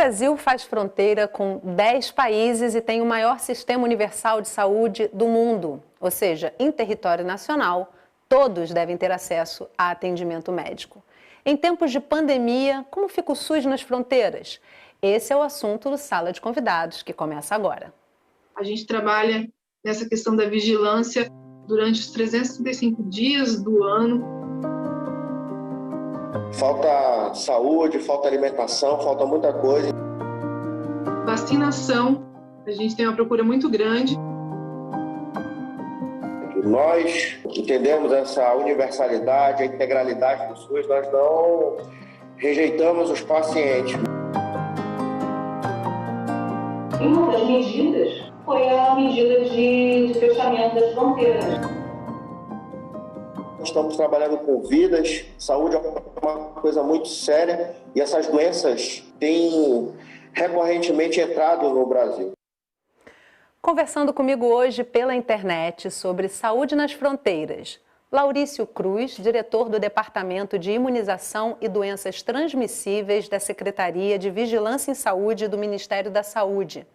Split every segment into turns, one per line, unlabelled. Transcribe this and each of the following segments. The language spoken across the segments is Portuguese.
Brasil faz fronteira com 10 países e tem o maior sistema universal de saúde do mundo, ou seja, em território nacional, todos devem ter acesso a atendimento médico. Em tempos de pandemia, como fica o SUS nas fronteiras? Esse é o assunto do Sala de Convidados, que começa agora.
A gente trabalha nessa questão da vigilância durante os 365 dias do ano.
Falta saúde, falta alimentação, falta muita coisa.
Vacinação, a gente tem uma procura muito grande.
Nós entendemos essa universalidade, a integralidade do SUS, nós não rejeitamos os pacientes.
Uma das medidas foi a medida de fechamento das fronteiras.
Estamos trabalhando com vidas, saúde é uma coisa muito séria e essas doenças têm recorrentemente entrado no Brasil.
Conversando comigo hoje pela internet sobre saúde nas fronteiras, Laurício Cruz, diretor do Departamento de Imunização e Doenças Transmissíveis da Secretaria de Vigilância em Saúde do Ministério da Saúde.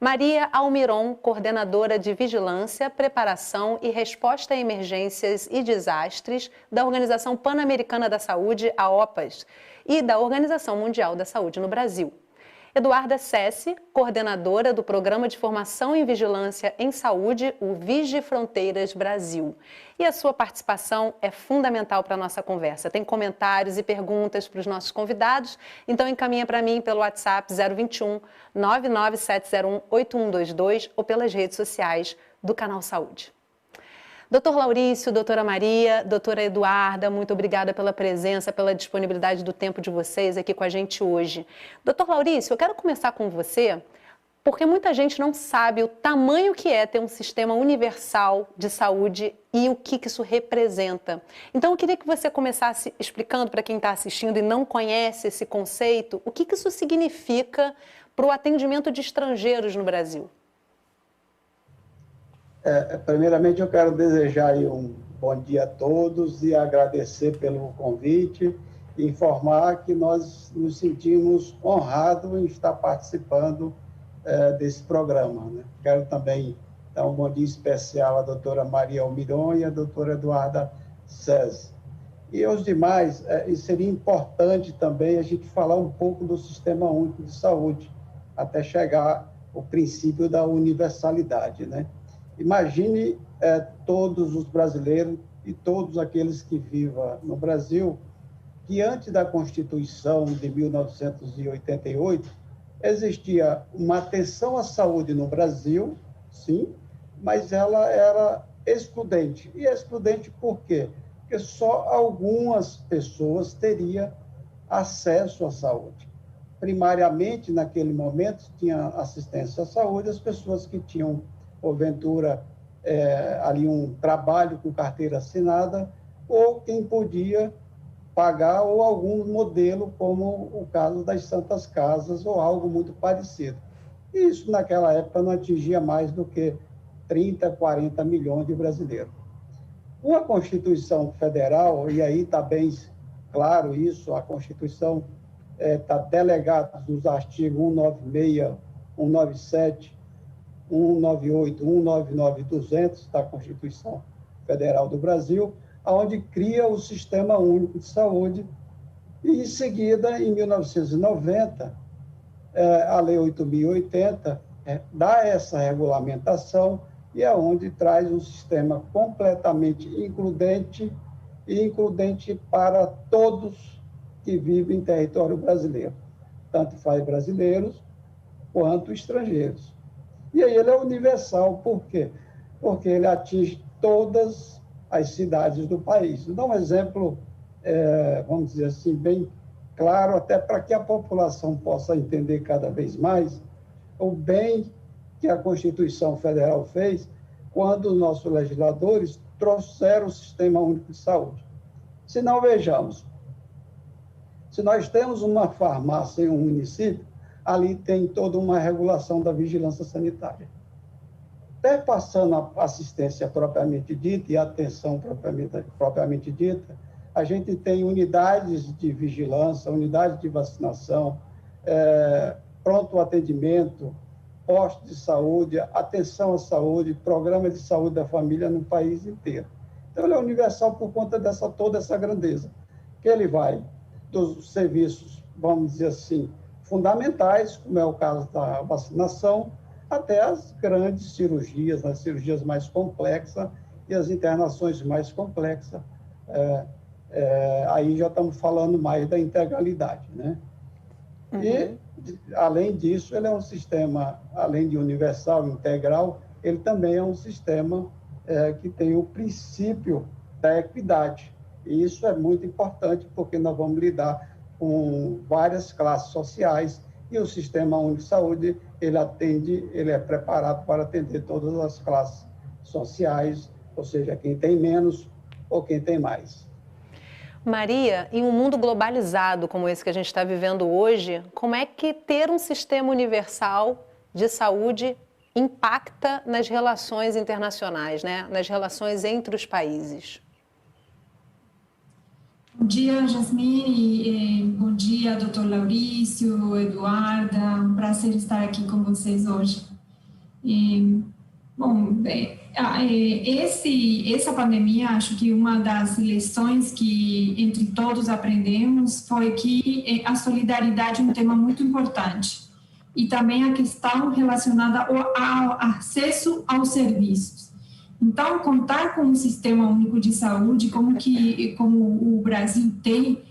Maria Almiron, coordenadora de Vigilância, Preparação e Resposta a Emergências e Desastres da Organização Pan-Americana da Saúde, a OPAS, e da Organização Mundial da Saúde no Brasil. Eduarda Sessi, coordenadora do Programa de Formação em Vigilância em Saúde, o Vigi Fronteiras Brasil. E a sua participação é fundamental para a nossa conversa. Tem comentários e perguntas para os nossos convidados, então encaminha para mim pelo WhatsApp 021 99701 8122 ou pelas redes sociais do Canal Saúde. Doutor Laurício, doutora Maria, doutora Eduarda, muito obrigada pela presença, pela disponibilidade do tempo de vocês aqui com a gente hoje. Doutor Laurício, eu quero começar com você, porque muita gente não sabe o tamanho que é ter um sistema universal de saúde e o que isso representa. Então, eu queria que você começasse explicando para quem está assistindo e não conhece esse conceito, o que isso significa para o atendimento de estrangeiros no Brasil.
Primeiramente, eu quero desejar aí um bom dia a todos e agradecer pelo convite e informar que nós nos sentimos honrados em estar participando desse programa, né? Quero também dar um bom dia especial à doutora Maria Almiron e à doutora Eduarda Sessi. E aos demais, seria importante também a gente falar um pouco do Sistema Único de Saúde, até chegar ao princípio da universalidade, né? Imagine todos os brasileiros e todos aqueles que vivam no Brasil que antes da Constituição de 1988 existia uma atenção à saúde no Brasil, sim, mas ela era excludente. E excludente por quê? Porque só algumas pessoas teriam acesso à saúde. Primariamente, naquele momento, tinha assistência à saúde as pessoas que tinham porventura, ali um trabalho com carteira assinada, ou quem podia pagar, ou algum modelo, como o caso das Santas Casas, ou algo muito parecido. E isso, naquela época, não atingia mais do que 30, 40 milhões de brasileiros. Uma Constituição Federal, e aí está bem claro isso, a Constituição está delegada nos artigos 196, 197, 198, 199 e 200 da Constituição Federal do Brasil, onde cria o Sistema Único de Saúde, e em seguida, em 1990, a Lei 8.080 dá essa regulamentação e é onde traz um sistema completamente includente e includente para todos que vivem em território brasileiro, tanto faz brasileiros quanto estrangeiros. E aí ele é universal, por quê? Porque ele atinge todas as cidades do país. Vou dar um exemplo, vamos dizer assim, bem claro, até para que a população possa entender cada vez mais o bem que a Constituição Federal fez quando os nossos legisladores trouxeram o Sistema Único de Saúde. Se não, vejamos, se nós temos uma farmácia em um município, ali tem toda uma regulação da vigilância sanitária. Até passando a assistência propriamente dita e a atenção propriamente dita, a gente tem unidades de vigilância, unidades de vacinação, pronto atendimento, postos de saúde, atenção à saúde, programas de saúde da família no país inteiro. Então, ele é universal por conta toda essa grandeza, que ele vai dos serviços, vamos dizer assim, fundamentais, como é o caso da vacinação, até as grandes cirurgias, as cirurgias mais complexas e as internações mais complexas. Aí já estamos falando mais da integralidade, né? Uhum. E, além disso, ele é um sistema, além de universal, integral, ele também é um sistema que tem o princípio da equidade. E isso é muito importante, porque nós vamos lidar com várias classes sociais, e o Sistema Único de Saúde, ele é preparado para atender todas as classes sociais, ou seja, quem tem menos ou quem tem mais.
Maria, em um mundo globalizado como esse que a gente está vivendo hoje, como é que ter um sistema universal de saúde impacta nas relações internacionais, né? Nas relações entre os países?
Bom dia, Jasmine. Bom dia, doutor Laurício, Eduarda. Um prazer estar aqui com vocês hoje. Bom, essa pandemia, acho que uma das lições que entre todos aprendemos foi que a solidariedade é um tema muito importante. E também a questão relacionada ao acesso aos serviços. Então, contar com um sistema único de saúde, como o Brasil tem,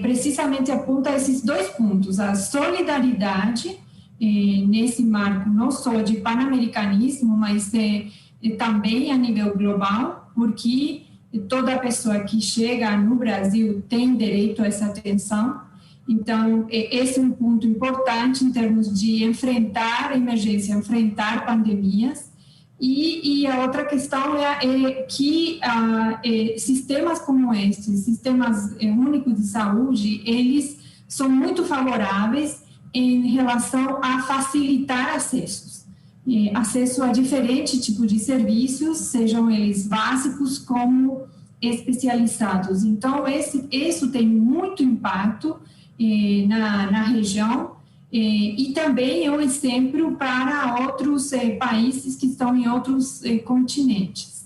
precisamente aponta esses dois pontos, a solidariedade, nesse marco não só de pan-americanismo, mas também a nível global, porque toda pessoa que chega no Brasil tem direito a essa atenção. Então, esse é um ponto importante em termos de enfrentar a emergência, enfrentar pandemias. E a outra questão é que sistemas como estes, sistemas únicos de saúde, eles são muito favoráveis em relação a facilitar acessos. Acesso a diferentes tipos de serviços, sejam eles básicos como especializados. Então, isso tem muito impacto na região. E também é um exemplo para outros países que estão em outros continentes.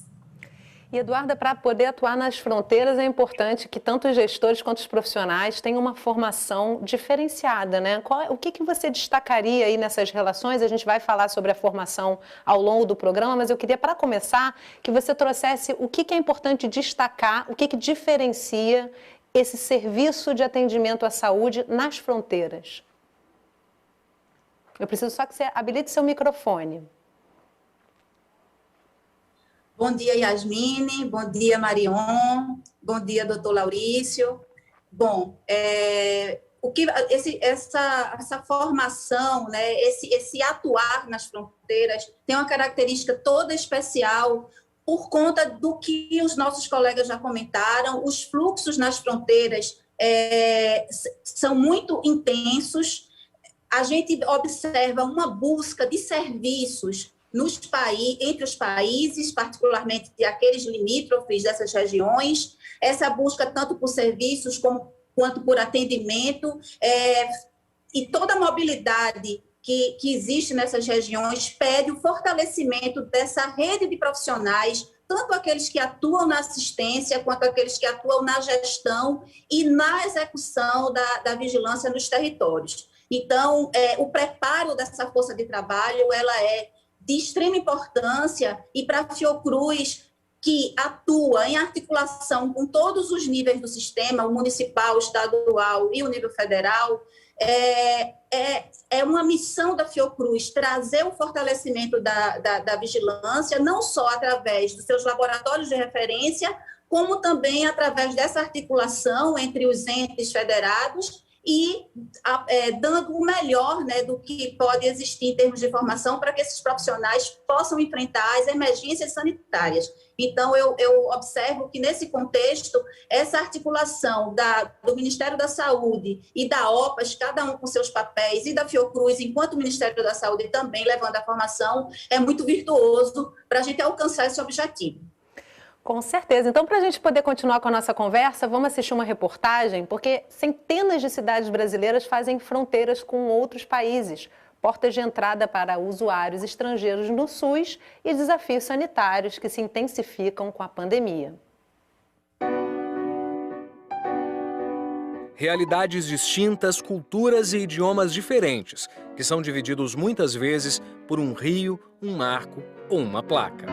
E, Eduarda, para poder atuar nas fronteiras é importante que tanto os gestores quanto os profissionais tenham uma formação diferenciada, né? O que você destacaria aí nessas relações? A gente vai falar sobre a formação ao longo do programa, mas eu queria, para começar, que você trouxesse o que é importante destacar, o que diferencia esse serviço de atendimento à saúde nas fronteiras. Eu preciso só que você habilite seu microfone.
Bom dia, Yasmine. Bom dia, Marion. Bom dia, doutor Laurício. Bom, essa formação, né, esse atuar nas fronteiras tem uma característica toda especial por conta do que os nossos colegas já comentaram. Os fluxos nas fronteiras são muito intensos. A gente observa uma busca de serviços entre os países, particularmente aqueles limítrofes dessas regiões, essa busca tanto por serviços quanto por atendimento, e toda a mobilidade que existe nessas regiões pede o fortalecimento dessa rede de profissionais, tanto aqueles que atuam na assistência, quanto aqueles que atuam na gestão e na execução da vigilância nos territórios. Então, o preparo dessa força de trabalho, ela é de extrema importância, e para a Fiocruz, que atua em articulação com todos os níveis do sistema, o municipal, o estadual e o nível federal, é uma missão da Fiocruz trazer o fortalecimento da vigilância, não só através dos seus laboratórios de referência, como também através dessa articulação entre os entes federados e dando o melhor, né, do que pode existir em termos de formação para que esses profissionais possam enfrentar as emergências sanitárias. Então, eu observo que, nesse contexto, essa articulação do Ministério da Saúde e da OPAS, cada um com seus papéis, e da Fiocruz, enquanto Ministério da Saúde também levando a formação, é muito virtuoso para a gente alcançar esse objetivo.
Com certeza. Então, para a gente poder continuar com a nossa conversa, vamos assistir uma reportagem, porque centenas de cidades brasileiras fazem fronteiras com outros países, portas de entrada para usuários estrangeiros no SUS e desafios sanitários que se intensificam com a pandemia.
Realidades distintas, culturas e idiomas diferentes, que são divididos muitas vezes por um rio, um marco ou uma placa.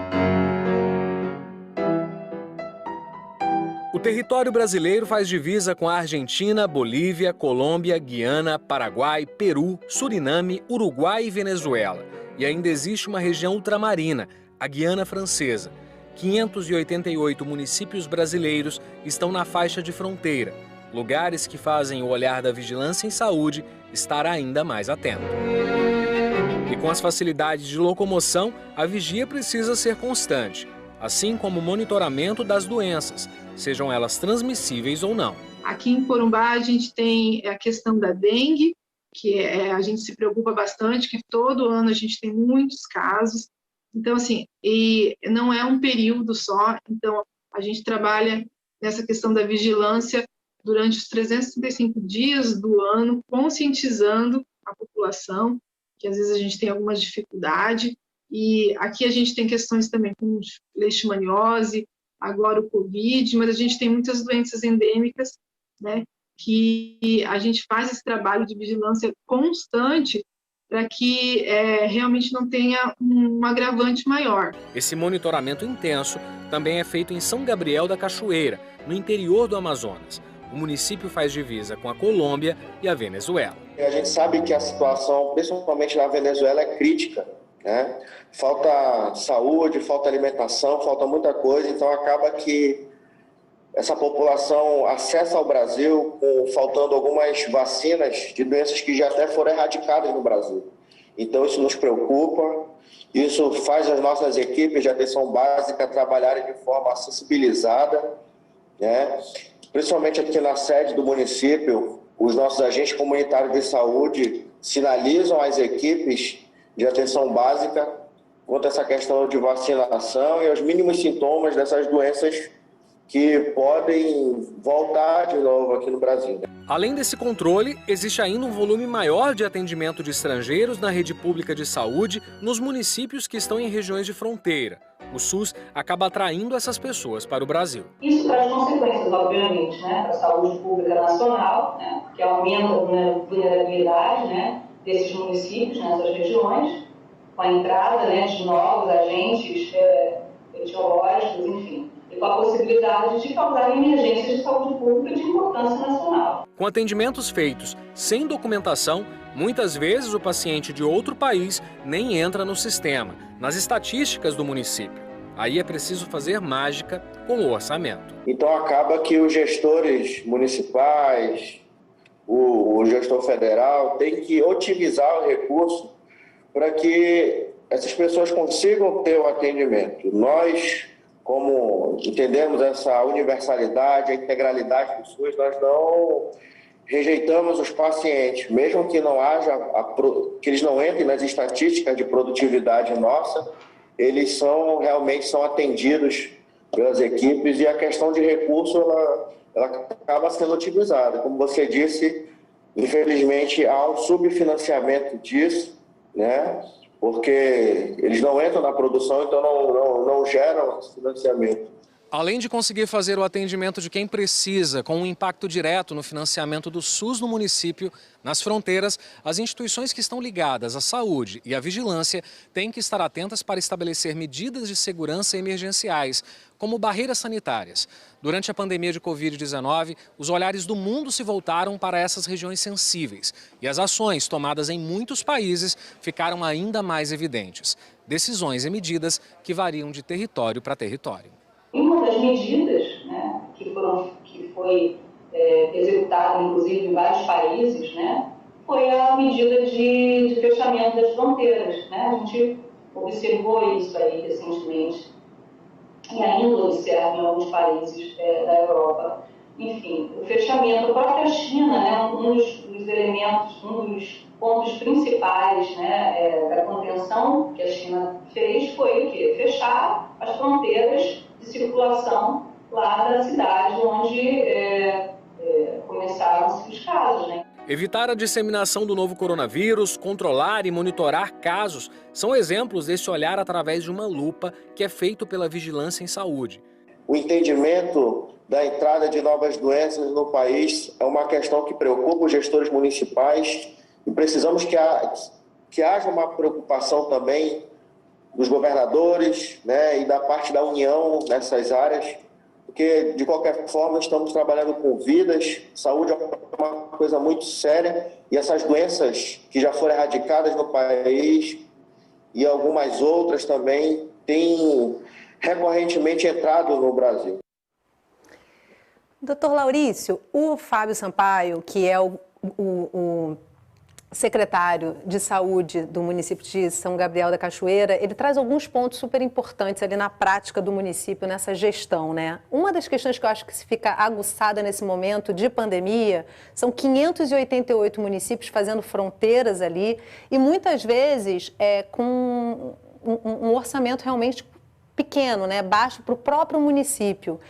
O território brasileiro faz divisa com a Argentina, Bolívia, Colômbia, Guiana, Paraguai, Peru, Suriname, Uruguai e Venezuela. E ainda existe uma região ultramarina, a Guiana Francesa. 588 municípios brasileiros estão na faixa de fronteira, lugares que fazem o olhar da vigilância em saúde estar ainda mais atento. E com as facilidades de locomoção, a vigia precisa ser constante, assim como o monitoramento das doenças, sejam elas transmissíveis ou não.
Aqui em Corumbá a gente tem a questão da dengue, que a gente se preocupa bastante, que todo ano a gente tem muitos casos. Então, assim, e não é um período só, então a gente trabalha nessa questão da vigilância durante os 365 dias do ano, conscientizando a população, que às vezes a gente tem alguma dificuldade. E aqui a gente tem questões também como leishmaniose, agora o Covid, mas a gente tem muitas doenças endêmicas, né, que a gente faz esse trabalho de vigilância constante para que realmente não tenha um agravante maior.
Esse monitoramento intenso também é feito em São Gabriel da Cachoeira, no interior do Amazonas. O município faz divisa com a Colômbia e a Venezuela.
A gente sabe que a situação, principalmente na Venezuela, é crítica, né? Falta saúde, falta alimentação, falta muita coisa, então acaba que essa população acessa ao Brasil faltando algumas vacinas de doenças que já até foram erradicadas no Brasil. Então isso nos preocupa, isso faz as nossas equipes de atenção básica trabalharem de forma sensibilizada, né? Principalmente aqui na sede do município, os nossos agentes comunitários de saúde sinalizam às equipes de atenção básica quanto a essa questão de vacinação e os mínimos sintomas dessas doenças que podem voltar de novo aqui no Brasil.
Além desse controle, existe ainda um volume maior de atendimento de estrangeiros na rede pública de saúde nos municípios que estão em regiões de fronteira. O SUS acaba atraindo essas pessoas para o Brasil.
Isso traz consequências, obviamente, né, para a saúde pública nacional, né, que aumenta a vulnerabilidade, né, desses municípios, nessas regiões, com a entrada, né, de novos agentes etiológicos, enfim, e com a possibilidade de causar emergências de saúde pública de importância nacional.
Com atendimentos feitos sem documentação, muitas vezes o paciente de outro país nem entra no sistema, nas estatísticas do município. Aí é preciso fazer mágica com o orçamento.
Então acaba que os gestores municipais, o gestor federal tem que otimizar o recurso para que essas pessoas consigam ter o atendimento. Nós, como entendemos essa universalidade, a integralidade do SUS, nós não rejeitamos os pacientes, mesmo que não haja, que eles não entrem nas estatísticas de produtividade nossa, eles realmente são atendidos pelas equipes e a questão de recurso ela acaba sendo otimizada. Como você disse, infelizmente há um subfinanciamento disso, né? Porque eles não entram na produção, então não geram esse financiamento.
Além de conseguir fazer o atendimento de quem precisa, com um impacto direto no financiamento do SUS no município, nas fronteiras, as instituições que estão ligadas à saúde e à vigilância têm que estar atentas para estabelecer medidas de segurança emergenciais, como barreiras sanitárias. Durante a pandemia de Covid-19, os olhares do mundo se voltaram para essas regiões sensíveis e as ações tomadas em muitos países ficaram ainda mais evidentes. Decisões e medidas que variam de território para território.
Uma das medidas, né, que foi executada, inclusive, em vários países, né, foi a medida de fechamento das fronteiras. Né? A gente observou isso aí recentemente e ainda observa em alguns países da Europa. Enfim, o fechamento, a própria China, né, um dos elementos, um dos pontos principais, né, da contenção que a China fez foi o quê? Fechar as fronteiras de circulação lá da cidade onde começaram-se os casos, né?
Evitar a disseminação do novo coronavírus, controlar e monitorar casos são exemplos desse olhar através de uma lupa que é feito pela Vigilância em Saúde.
O entendimento da entrada de novas doenças no país é uma questão que preocupa os gestores municipais e precisamos que haja uma preocupação também dos governadores, né, e da parte da União nessas áreas, porque, de qualquer forma, estamos trabalhando com vidas, saúde é uma coisa muito séria, e essas doenças que já foram erradicadas no país e algumas outras também têm recorrentemente entrado no Brasil.
Doutor Laurício, o Fábio Sampaio, que é o secretário de saúde do município de São Gabriel da Cachoeira, ele traz alguns pontos super importantes ali na prática do município, nessa gestão, né? Uma das questões que eu acho que se fica aguçada nesse momento de pandemia são 588 municípios fazendo fronteiras ali e muitas vezes com um orçamento realmente pequeno, né? Baixo para o próprio município.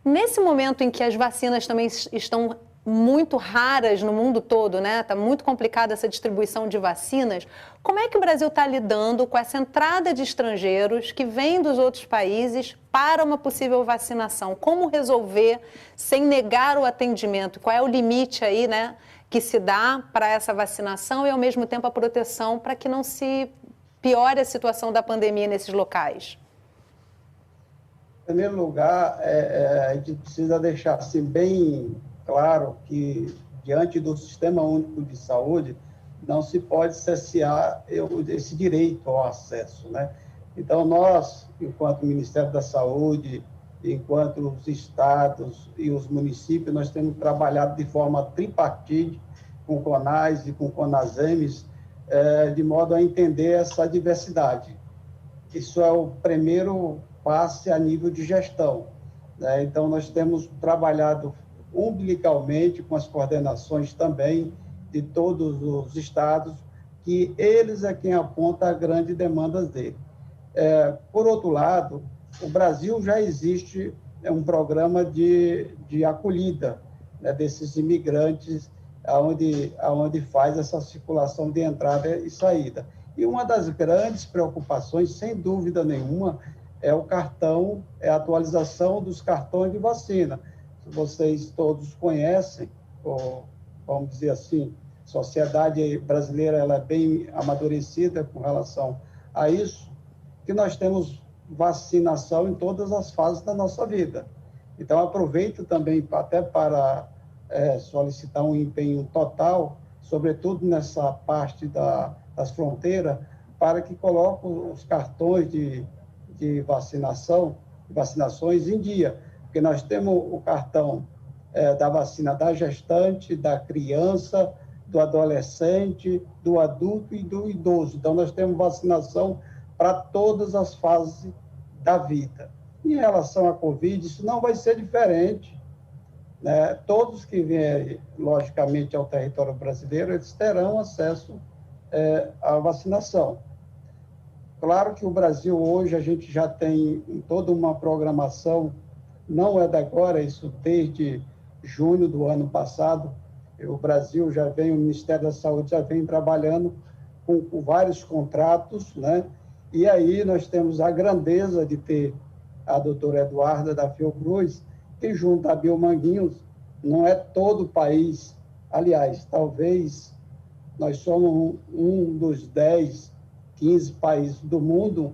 Nesse momento em que as vacinas também estão muito raras no mundo todo, né? Está muito complicada essa distribuição de vacinas. Como é que o Brasil está lidando com essa entrada de estrangeiros que vêm dos outros países para uma possível vacinação? Como resolver sem negar o atendimento? Qual é o limite aí, né, que se dá para essa vacinação e, ao mesmo tempo, a proteção para que não se piore a situação da pandemia nesses locais?
Em primeiro lugar, a gente precisa deixar assim, bem claro que, diante do Sistema Único de Saúde, não se pode cessear esse direito ao acesso, né? Então, nós, enquanto Ministério da Saúde, enquanto os estados e os municípios, nós temos trabalhado de forma tripartite com o CONAS e com o CONASEMES, de modo a entender essa diversidade. Isso é o primeiro passo a nível de gestão, né? Então, nós temos trabalhado umbilicalmente com as coordenações também de todos os estados, que eles é quem aponta a grande demanda dele. Por outro lado, o Brasil já existe um programa de acolhida, né, desses imigrantes, aonde faz essa circulação de entrada e saída. E uma das grandes preocupações, sem dúvida nenhuma, é o cartão, a atualização dos cartões de vacina. Vocês todos conhecem, ou, vamos dizer assim, a sociedade brasileira ela é bem amadurecida com relação a isso, que nós temos vacinação em todas as fases da nossa vida. Então, aproveito também até para solicitar um empenho total, sobretudo nessa parte das fronteiras, para que coloque os cartões de vacinações em dia, porque nós temos o cartão da vacina da gestante, da criança, do adolescente, do adulto e do idoso. Então, nós temos vacinação para todas as fases da vida. Em relação à Covid, isso não vai ser diferente, né? Todos que vierem, logicamente, ao território brasileiro, eles terão acesso à vacinação. Claro que o Brasil hoje, a gente já tem toda uma programação, não é de agora, isso desde junho do ano passado, o Brasil já vem, o Ministério da Saúde já vem trabalhando com vários contratos, né? E aí nós temos a grandeza de ter a doutora Eduarda da Fiocruz, que junto a Biomanguinhos, não é todo o país, aliás, talvez nós somos um dos 10, 15 países do mundo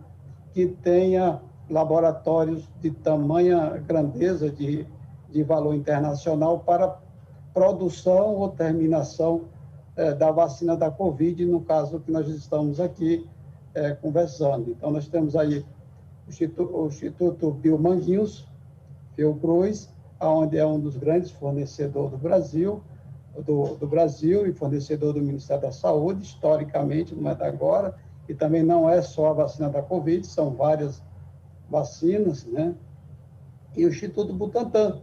que tenha laboratórios de tamanha grandeza de valor internacional para produção ou terminação da vacina da Covid, no caso que nós estamos aqui conversando. Então, nós temos aí o Instituto Biomanguinhos, Fiocruz, onde é um dos grandes fornecedores do Brasil, e fornecedor do Ministério da Saúde, historicamente, não é de agora, e também não é só a vacina da Covid, são várias vacinas, né? E o Instituto Butantan,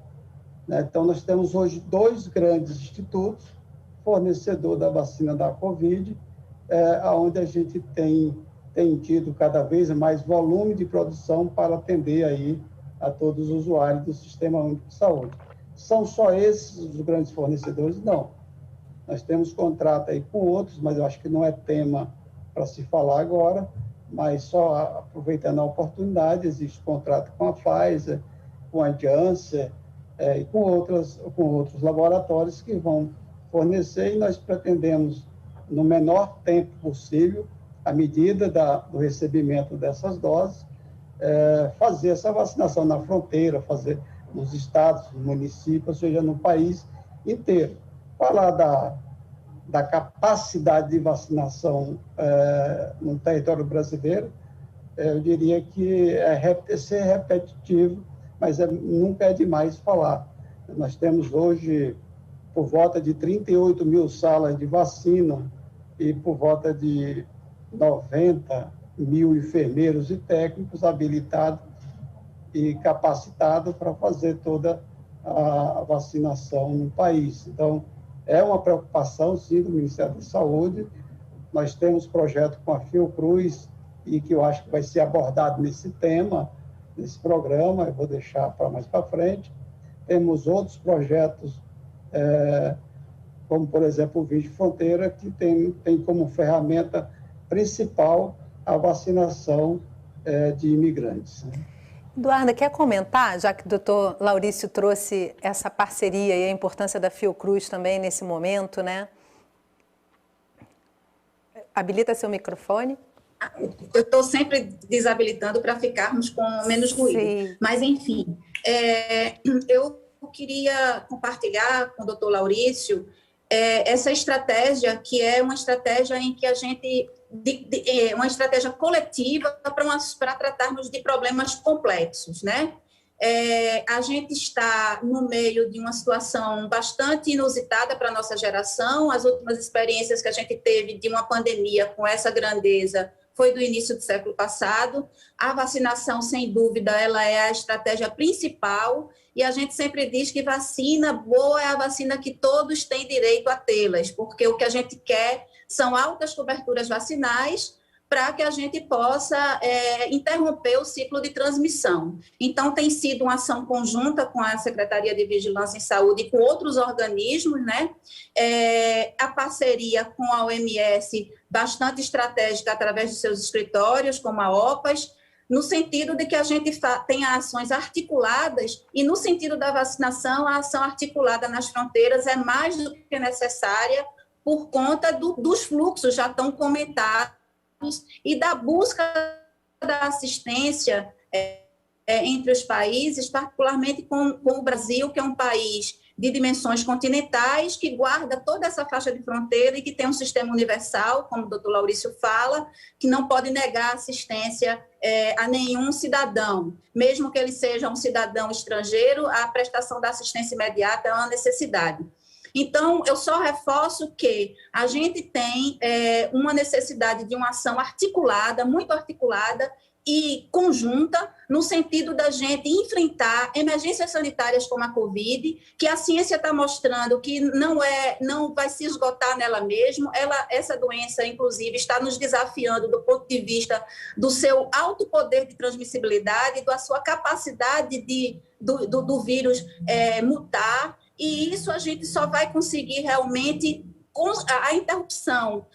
né? Então, nós temos hoje 2 grandes institutos fornecedor da vacina da Covid, onde a gente tem tido cada vez mais volume de produção para atender aí a todos os usuários do Sistema Único de Saúde. São só esses os grandes fornecedores? Não. Nós temos contrato aí com outros, mas eu acho que não é tema para se falar agora, mas só aproveitando a oportunidade, existe contrato com a Pfizer, com a Janssen e com outros laboratórios que vão fornecer, e nós pretendemos, no menor tempo possível, à medida do recebimento dessas doses, fazer essa vacinação na fronteira, fazer nos estados, nos municípios, ou seja, no país inteiro. Falar da capacidade de vacinação no território brasileiro, eu diria que ser repetitivo, mas nunca é demais falar. Nós temos hoje por volta de 38 mil salas de vacina e por volta de 90 mil enfermeiros e técnicos habilitados e capacitados para fazer toda a vacinação no país. Então, é uma preocupação, sim, do Ministério da Saúde. Nós temos projeto com a Fiocruz, e que eu acho que vai ser abordado nesse tema, nesse programa, eu vou deixar para mais para frente. Temos outros projetos, como, por exemplo, o Vídeo Fronteira, que tem como ferramenta principal a vacinação de imigrantes.
Eduarda, quer comentar, já que o doutor Laurício trouxe essa parceria e a importância da Fiocruz também nesse momento, né? Habilita seu microfone.
Eu estou sempre desabilitando para ficarmos com menos ruído. Sim. Mas, enfim, eu queria compartilhar com o doutor Laurício essa estratégia, que é uma estratégia em que a gente... uma estratégia coletiva para tratarmos de problemas complexos, né? A gente está no meio de uma situação bastante inusitada para a nossa geração. As últimas experiências que a gente teve de uma pandemia com essa grandeza foi do início do século passado. A vacinação, sem dúvida, ela é a estratégia principal, e a gente sempre diz que vacina boa é a vacina que todos têm direito a tê-las, porque o que a gente quer são altas coberturas vacinais para que a gente possa interromper o ciclo de transmissão. Então, tem sido uma ação conjunta com a Secretaria de Vigilância em Saúde e com outros organismos, né? A parceria com a OMS, bastante estratégica através dos seus escritórios, como a OPAS, no sentido de que a gente tenha ações articuladas, e no sentido da vacinação, a ação articulada nas fronteiras é mais do que necessária por conta dos fluxos já tão comentados e da busca da assistência entre os países, particularmente com o Brasil, que é um país de dimensões continentais, que guarda toda essa faixa de fronteira e que tem um sistema universal, como o doutor Laurício fala, que não pode negar assistência a nenhum cidadão. Mesmo que ele seja um cidadão estrangeiro, a prestação da assistência imediata é uma necessidade. Então, eu só reforço que a gente tem uma necessidade de uma ação articulada, muito articulada e conjunta, no sentido da gente enfrentar emergências sanitárias como a Covid, que a ciência está mostrando que não vai se esgotar nela mesma. Essa doença, inclusive, está nos desafiando do ponto de vista do seu alto poder de transmissibilidade, da sua capacidade do vírus mutar. E isso a gente só vai conseguir realmente com a interrupção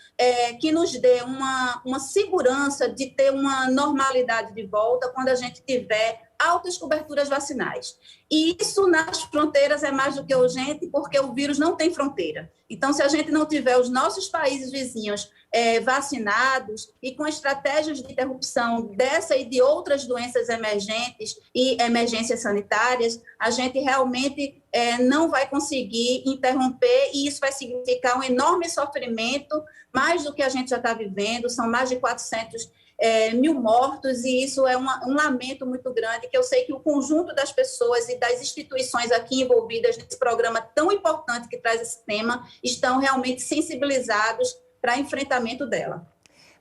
que nos dê uma segurança de ter uma normalidade de volta quando a gente tiver altas coberturas vacinais. E isso nas fronteiras é mais do que urgente, porque o vírus não tem fronteira. Então, se a gente não tiver os nossos países vizinhos vacinados e com estratégias de interrupção dessa e de outras doenças emergentes e emergências sanitárias, a gente realmente não vai conseguir interromper, e isso vai significar um enorme sofrimento, mais do que a gente já está vivendo. São mais de 400 mil mortos, e isso é um lamento muito grande, que eu sei que o conjunto das pessoas e das instituições aqui envolvidas nesse programa tão importante que traz esse tema estão realmente sensibilizados para enfrentamento dela.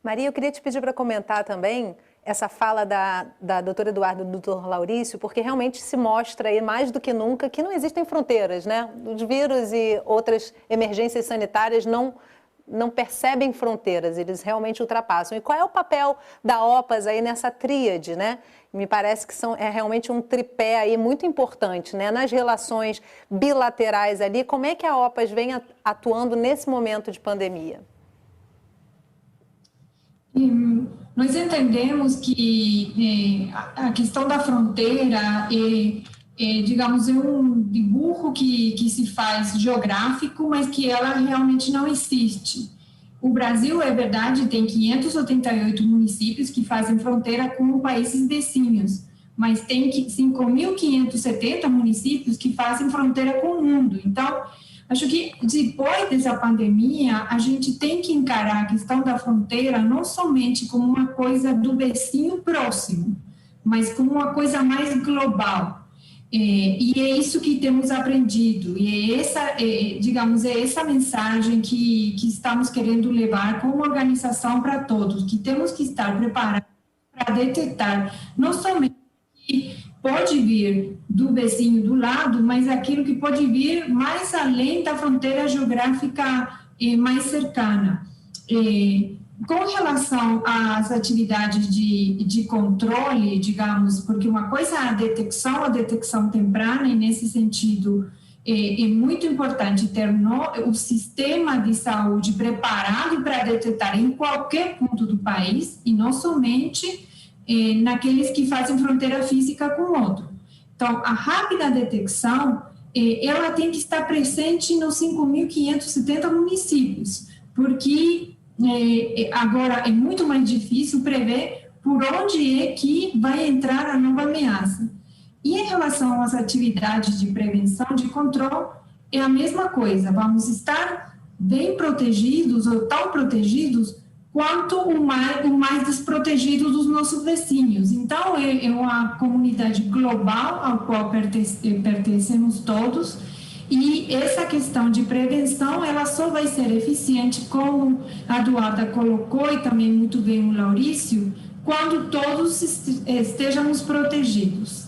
Maria, eu queria te pedir para comentar também essa fala da doutora Eduarda e do doutor Laurício, porque realmente se mostra aí mais do que nunca que não existem fronteiras, né? Os vírus e outras emergências sanitárias não percebem fronteiras, eles realmente ultrapassam. E qual é o papel da OPAS aí nessa tríade, né? Me parece que é realmente um tripé aí muito importante, né? Nas relações bilaterais ali, como é que a OPAS vem atuando nesse momento de pandemia?
Nós entendemos que a questão da fronteira digamos, é um dibujo que se faz geográfico, mas que ela realmente não existe. O Brasil, é verdade, tem 588 municípios que fazem fronteira com países vizinhos, mas tem 5.570 municípios que fazem fronteira com o mundo. Então, acho que depois dessa pandemia, a gente tem que encarar a questão da fronteira não somente como uma coisa do vizinho próximo, mas como uma coisa mais global. E é isso que temos aprendido, e é essa mensagem que estamos querendo levar como organização para todos, que temos que estar preparados para detectar não somente o que pode vir do vizinho do lado, mas aquilo que pode vir mais além da fronteira geográfica mais cercana. Com relação às atividades de controle, digamos, porque uma coisa é a detecção temprana, e nesse sentido é muito importante ter o sistema de saúde preparado para detectar em qualquer ponto do país, e não somente naqueles que fazem fronteira física com o outro. Então, a rápida detecção, ela tem que estar presente nos 5.570 municípios, porque agora é muito mais difícil prever por onde é que vai entrar a nova ameaça. E em relação às atividades de prevenção, de controle, é a mesma coisa. Vamos estar bem protegidos ou tão protegidos quanto o mais desprotegido dos nossos vizinhos. Então, é uma comunidade global ao qual pertencemos todos. E essa questão de prevenção, ela só vai ser eficiente, como a Eduarda colocou, e também muito bem o Laurício, quando todos estejamos protegidos.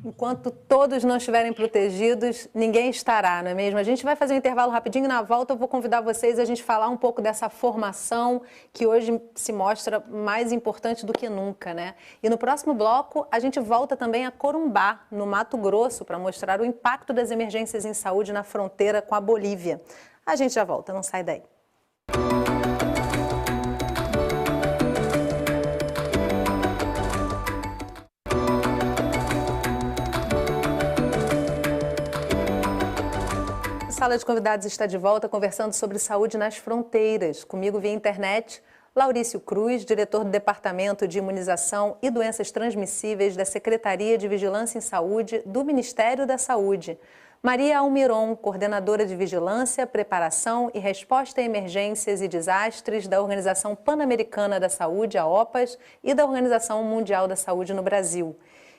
Enquanto todos não estiverem protegidos, ninguém estará, não é mesmo? A gente vai fazer um intervalo rapidinho e na volta eu vou convidar vocês a gente falar um pouco dessa formação que hoje se mostra mais importante do que nunca, né? E no próximo bloco a gente volta também a Corumbá, no Mato Grosso, para mostrar o impacto das emergências em saúde na fronteira com a Bolívia. A gente já volta, não sai daí. A Sala de Convidados está de volta conversando sobre saúde nas fronteiras. Comigo via internet, Laurício Cruz, diretor do Departamento de Imunização e Doenças Transmissíveis da Secretaria de Vigilância em Saúde do Ministério da Saúde. Maria Almiron, coordenadora de Vigilância, Preparação e Resposta a Emergências e Desastres da Organização Pan-Americana da Saúde, a OPAS, e da Organização Mundial da Saúde no Brasil.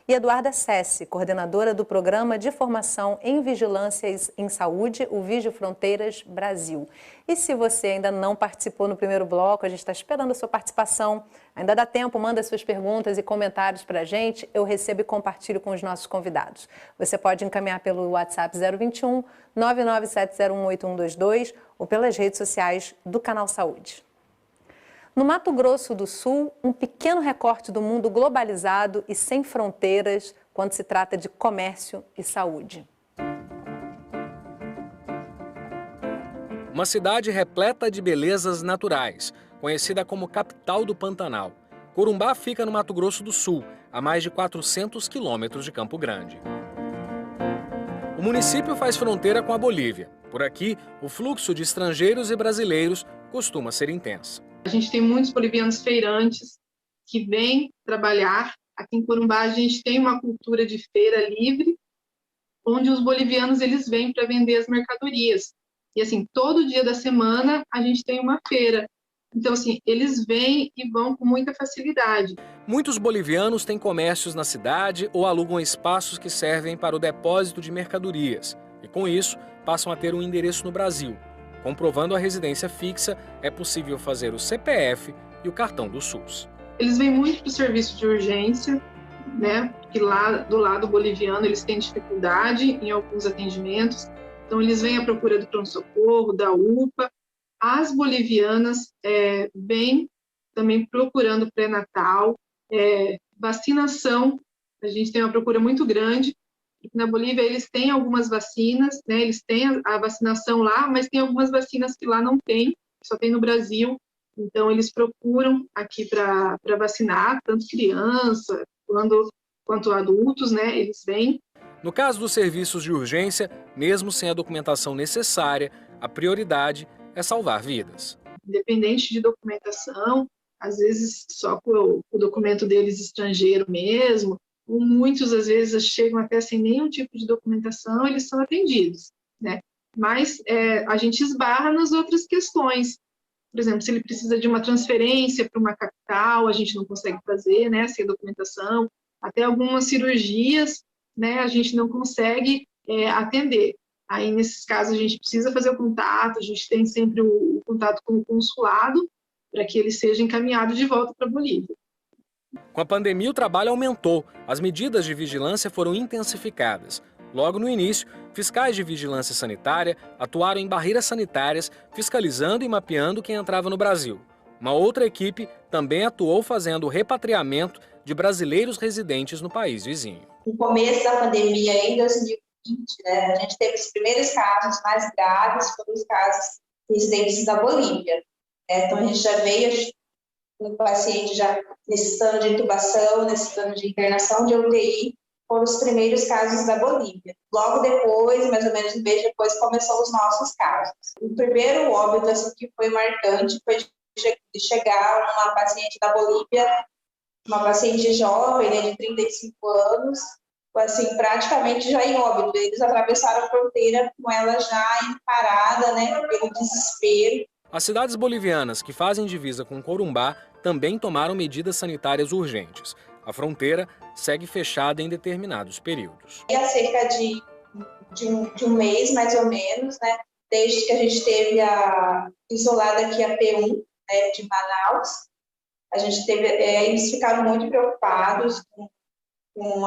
E Eduarda Sessi, coordenadora do Programa de Formação em Vigilâncias em Saúde, o Vigio Fronteiras Brasil. E se você ainda não participou no primeiro bloco, a gente está esperando a sua participação. Ainda dá tempo, manda suas perguntas e comentários para a gente. Eu recebo e compartilho com os nossos convidados. Você pode encaminhar pelo WhatsApp 021 997018122 ou pelas redes sociais do Canal Saúde. No Mato Grosso do Sul, um pequeno recorte do mundo globalizado e sem fronteiras quando se trata de comércio e saúde.
Uma cidade repleta de belezas naturais, conhecida como capital do Pantanal. Corumbá fica no Mato Grosso do Sul, a mais de 400 quilômetros de Campo Grande. O município faz fronteira com a Bolívia. Por aqui, o fluxo de estrangeiros e brasileiros costuma ser intenso.
A gente tem muitos bolivianos feirantes que vêm trabalhar. Aqui em Corumbá a gente tem uma cultura de feira livre, onde os bolivianos eles vêm para vender as mercadorias. E assim, todo dia da semana a gente tem uma feira. Então assim, eles vêm e vão com muita facilidade.
Muitos bolivianos têm comércios na cidade ou alugam espaços que servem para o depósito de mercadorias. E com isso, passam a ter um endereço no Brasil. Comprovando a residência fixa, é possível fazer o CPF e o cartão do SUS.
eles vêm muito para o serviço de urgência, né? Porque lá do lado boliviano eles têm dificuldade em alguns atendimentos, então eles vêm à procura do pronto-socorro, da UPA. As bolivianas vêm também procurando pré-natal, vacinação. A gente tem uma procura muito grande. Na Bolívia eles têm algumas vacinas, né? Eles têm a vacinação lá, mas tem algumas vacinas que lá não tem, só tem no Brasil. Então eles procuram aqui para vacinar, tanto criança quanto adultos, né? Eles vêm.
No caso dos serviços de urgência, mesmo sem a documentação necessária, a prioridade é salvar vidas.
Independente de documentação, às vezes só com o documento deles estrangeiro mesmo, ou muitos às vezes chegam até sem nenhum tipo de documentação, eles são atendidos, né? Mas a gente esbarra nas outras questões. Por exemplo, se ele precisa de uma transferência para uma capital, a gente não consegue fazer, né, sem documentação. Até algumas cirurgias, né, a gente não consegue atender. Aí, nesses casos, a gente precisa fazer o contato, a gente tem sempre o contato com o consulado para que ele seja encaminhado de volta para a Bolívia.
Com a pandemia, o trabalho aumentou. As medidas de vigilância foram intensificadas. Logo no início, fiscais de vigilância sanitária atuaram em barreiras sanitárias, fiscalizando e mapeando quem entrava no Brasil. Uma outra equipe também atuou fazendo o repatriamento de brasileiros residentes no país vizinho.
No começo da pandemia, em 2020, né, a gente teve os primeiros casos mais graves, foram os casos residentes da Bolívia. Então, a gente já veio um paciente já nesse plano de intubação, nesse plano de internação de UTI, foram os primeiros casos da Bolívia. Logo depois, mais ou menos um mês depois, começou os nossos casos. O primeiro óbito assim, que foi marcante foi de chegar uma paciente da Bolívia, uma paciente jovem, né, de 35 anos, assim, praticamente já em óbito. Eles atravessaram a fronteira com ela já parada, né, pelo desespero.
As cidades bolivianas que fazem divisa com Corumbá também tomaram medidas sanitárias urgentes. A fronteira segue fechada em determinados períodos.
Há cerca de um mês, mais ou menos, né, desde que a gente teve isolada aqui a P1, né, de Manaus, a gente teve, eles ficaram muito preocupados com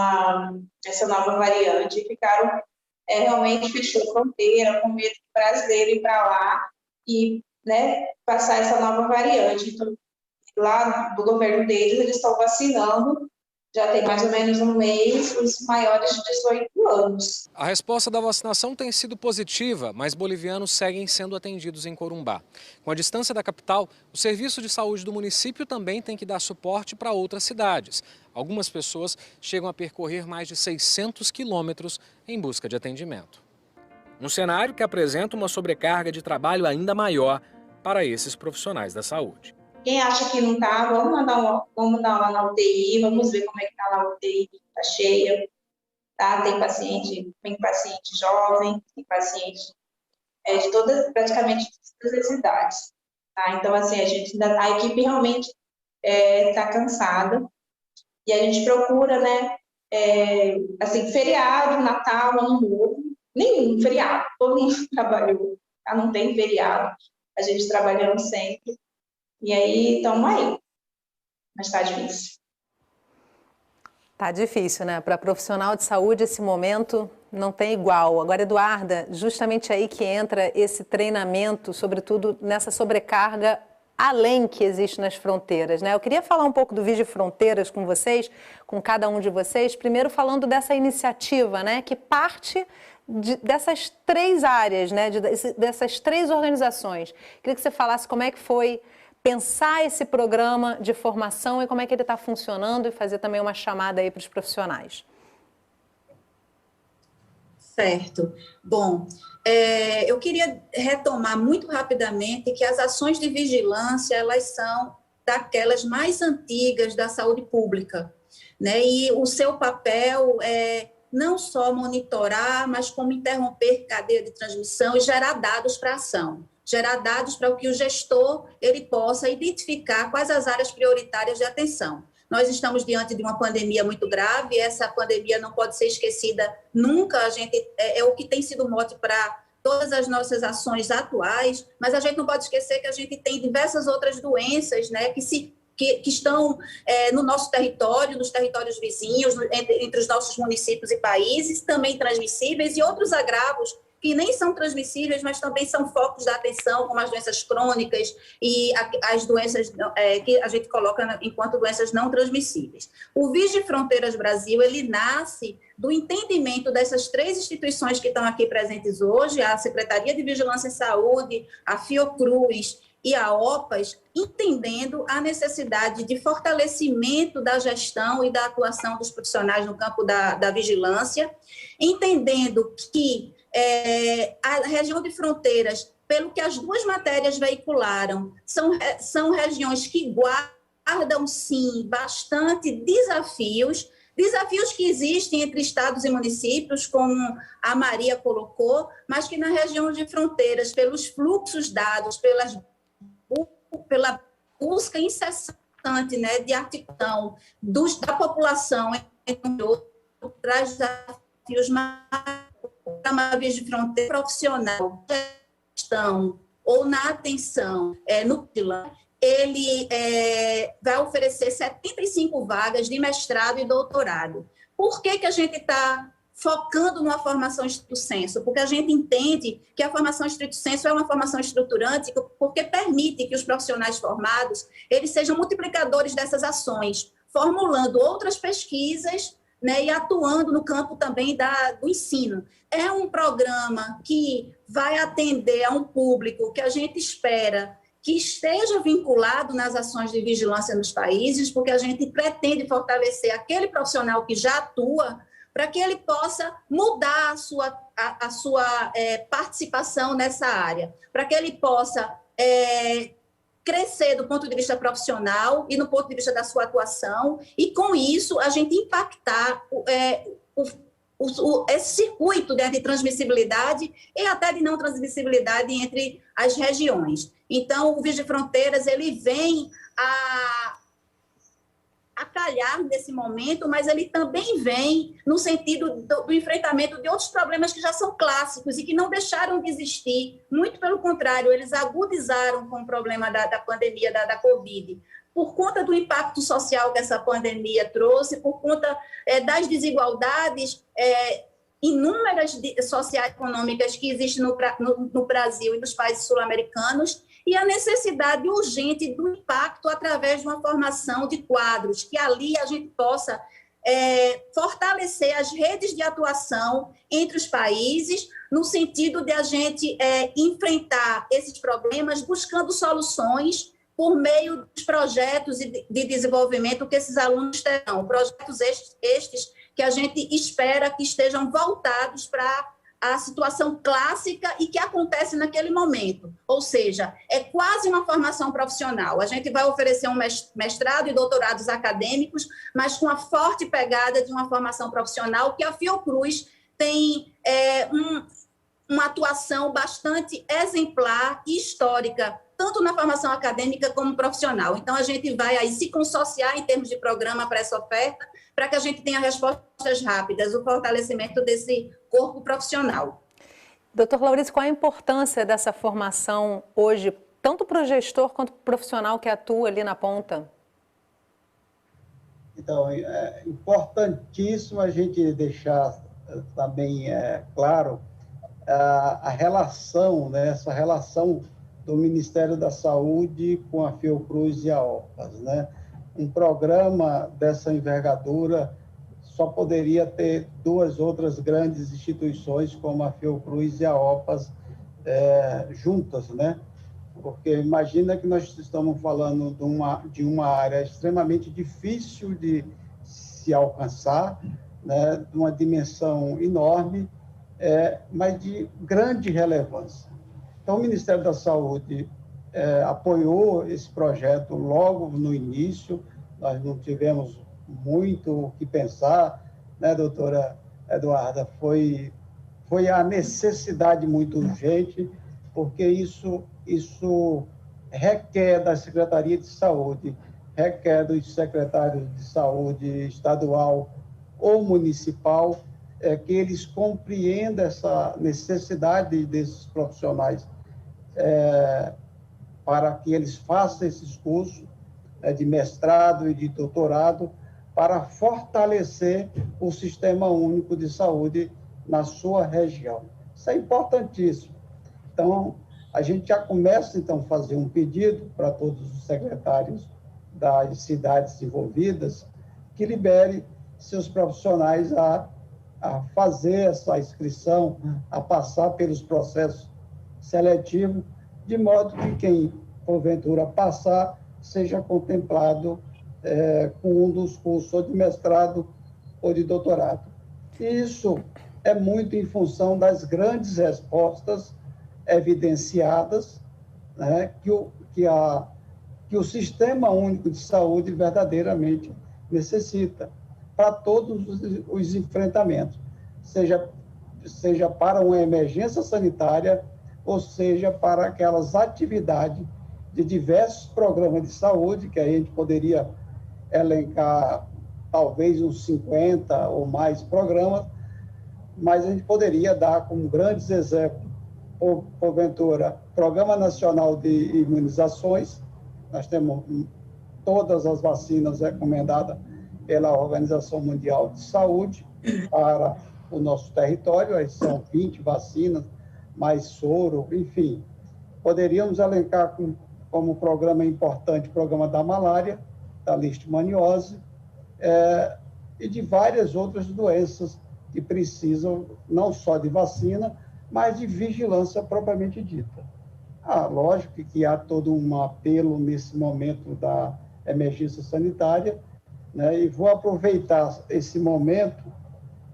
essa nova variante, e ficaram realmente fechando a fronteira, com medo do brasileiro ir para lá e, né, passar essa nova variante. Então, lá do governo deles, eles estão vacinando, já tem mais ou menos um mês, os maiores de 18 anos.
A resposta da vacinação tem sido positiva, mas bolivianos seguem sendo atendidos em Corumbá. Com a distância da capital, o serviço de saúde do município também tem que dar suporte para outras cidades. Algumas pessoas chegam a percorrer mais de 600 quilômetros em busca de atendimento. Um cenário que apresenta uma sobrecarga de trabalho ainda maior para esses profissionais da saúde.
Quem acha que não está, vamos mandar lá na UTI, vamos ver como é que está lá a UTI, está cheia, tá? Tem paciente jovem, tem paciente de praticamente todas as idades. Tá? Então, assim, a equipe realmente está cansada e a gente procura, né, assim, feriado, Natal, Ano Novo, nenhum feriado, todo mundo trabalhou, tá? Não tem feriado, a gente trabalhando sempre. E aí, estamos aí. Mas está difícil.
Tá difícil, né? Para profissional de saúde, esse momento não tem igual. Agora, Eduarda, justamente aí que entra esse treinamento, sobretudo nessa sobrecarga além que existe nas fronteiras, né? Eu queria falar um pouco do Vigi Fronteiras com vocês, com cada um de vocês, primeiro falando dessa iniciativa, né? Que parte dessas três áreas, né? Dessas três organizações. Queria que você falasse como é que foi pensar esse programa de formação e como é que ele está funcionando e fazer também uma chamada aí para os profissionais.
Certo. Bom, eu queria retomar muito rapidamente que as ações de vigilância, elas são daquelas mais antigas da saúde pública, né? E o seu papel é não só monitorar, mas como interromper cadeia de transmissão e gerar dados para a ação. Gerar dados para que o gestor ele possa identificar quais as áreas prioritárias de atenção. Nós estamos diante de uma pandemia muito grave, essa pandemia não pode ser esquecida nunca, é o que tem sido mote para todas as nossas ações atuais, mas a gente não pode esquecer que a gente tem diversas outras doenças, né, que se que estão no nosso território, nos territórios vizinhos, entre os nossos municípios e países, também transmissíveis, e outros agravos que nem são transmissíveis, mas também são focos da atenção, como as doenças crônicas e as doenças que a gente coloca enquanto doenças não transmissíveis. O Vigi Fronteiras Brasil, ele nasce do entendimento dessas 3 instituições que estão aqui presentes hoje, a Secretaria de Vigilância em Saúde, a Fiocruz e a OPAS, entendendo a necessidade de fortalecimento da gestão e da atuação dos profissionais no campo da vigilância, entendendo que a região de fronteiras, pelo que as 2 matérias veicularam, são regiões que guardam, sim, bastante desafios que existem entre estados e municípios, como a Maria colocou, mas que na região de fronteiras, pelos fluxos dados, pela busca incessante, né, de articulação da população, traz desafios maiores. Uma vez de fronteira profissional, gestão ou na atenção no PILAN, ele vai oferecer 75 vagas de mestrado e doutorado. Por que a gente está focando numa formação estricto sensu? Porque a gente entende que a formação estricto sensu é uma formação estruturante, porque permite que os profissionais formados eles sejam multiplicadores dessas ações, formulando outras pesquisas, né, e atuando no campo também do ensino. É um programa que vai atender a um público que a gente espera que esteja vinculado nas ações de vigilância nos países, porque a gente pretende fortalecer aquele profissional que já atua, para que ele possa mudar a sua participação nessa área, para que ele possa crescer do ponto de vista profissional e no ponto de vista da sua atuação, e com isso a gente impactar esse circuito de transmissibilidade e até de não transmissibilidade entre as regiões. Então, o Vigi Fronteiras ele vem a calhar nesse momento, mas ele também vem no sentido do enfrentamento de outros problemas que já são clássicos e que não deixaram de existir. Muito pelo contrário, eles agudizaram com o problema da pandemia da Covid, por conta do impacto social que essa pandemia trouxe, por conta das desigualdades inúmeras socioeconômicas que existem no Brasil e nos países sul-americanos, e a necessidade urgente do impacto através de uma formação de quadros, que ali a gente possa fortalecer as redes de atuação entre os países, no sentido de a gente enfrentar esses problemas buscando soluções por meio dos projetos de desenvolvimento que esses alunos terão, projetos estes que a gente espera que estejam voltados para a situação clássica e que acontece naquele momento. Ou seja, é quase uma formação profissional. A gente vai oferecer um mestrado e doutorados acadêmicos, mas com a forte pegada de uma formação profissional, que a Fiocruz tem uma atuação bastante exemplar e histórica, tanto na formação acadêmica como profissional. Então, a gente vai aí se consociar em termos de programa para essa oferta, para que a gente tenha respostas rápidas, o fortalecimento desse corpo profissional.
Doutor Laurice, qual a importância dessa formação hoje, tanto para o gestor quanto para o profissional que atua ali na ponta?
Então, é importantíssimo a gente deixar também claro a relação, né, essa relação do Ministério da Saúde com a Fiocruz e a OPAS, né? Um programa dessa envergadura só poderia ter 2 outras grandes instituições, como a Fiocruz e a OPAS, juntas, né? Porque imagina que nós estamos falando de uma área extremamente difícil de se alcançar, né? De uma dimensão enorme, mas de grande relevância. Então, o Ministério da Saúde apoiou esse projeto logo no início. Nós não tivemos muito o que pensar, né, doutora Eduarda? Foi a necessidade muito urgente, porque isso requer da Secretaria de Saúde, requer dos secretários de saúde estadual ou municipal, que eles compreendam essa necessidade desses profissionais para que eles façam esses cursos, de mestrado e de doutorado, para fortalecer o Sistema Único de Saúde na sua região. Isso é importantíssimo. Então, a gente já começa, então, a fazer um pedido para todos os secretários das cidades envolvidas que libere seus profissionais a fazer essa inscrição, a passar pelos processos seletivos, de modo que quem, porventura, passar, seja contemplado com um dos cursos ou de mestrado ou de doutorado. E isso é muito em função das grandes respostas evidenciadas, né, que o Sistema Único de Saúde verdadeiramente necessita para todos os enfrentamentos, seja para uma emergência sanitária, ou seja para aquelas atividades de diversos programas de saúde, que aí a gente poderia elencar talvez uns 50 ou mais programas, mas a gente poderia dar como grandes exemplos, porventura, Programa Nacional de Imunizações. Nós temos todas as vacinas recomendadas pela Organização Mundial de Saúde para o nosso território, aí são 20 vacinas, mais soro, enfim. Poderíamos elencar como programa importante o programa da malária, da leishmaniose, e de várias outras doenças que precisam não só de vacina, mas de vigilância propriamente dita. Lógico que há todo um apelo nesse momento da emergência sanitária, né, e vou aproveitar esse momento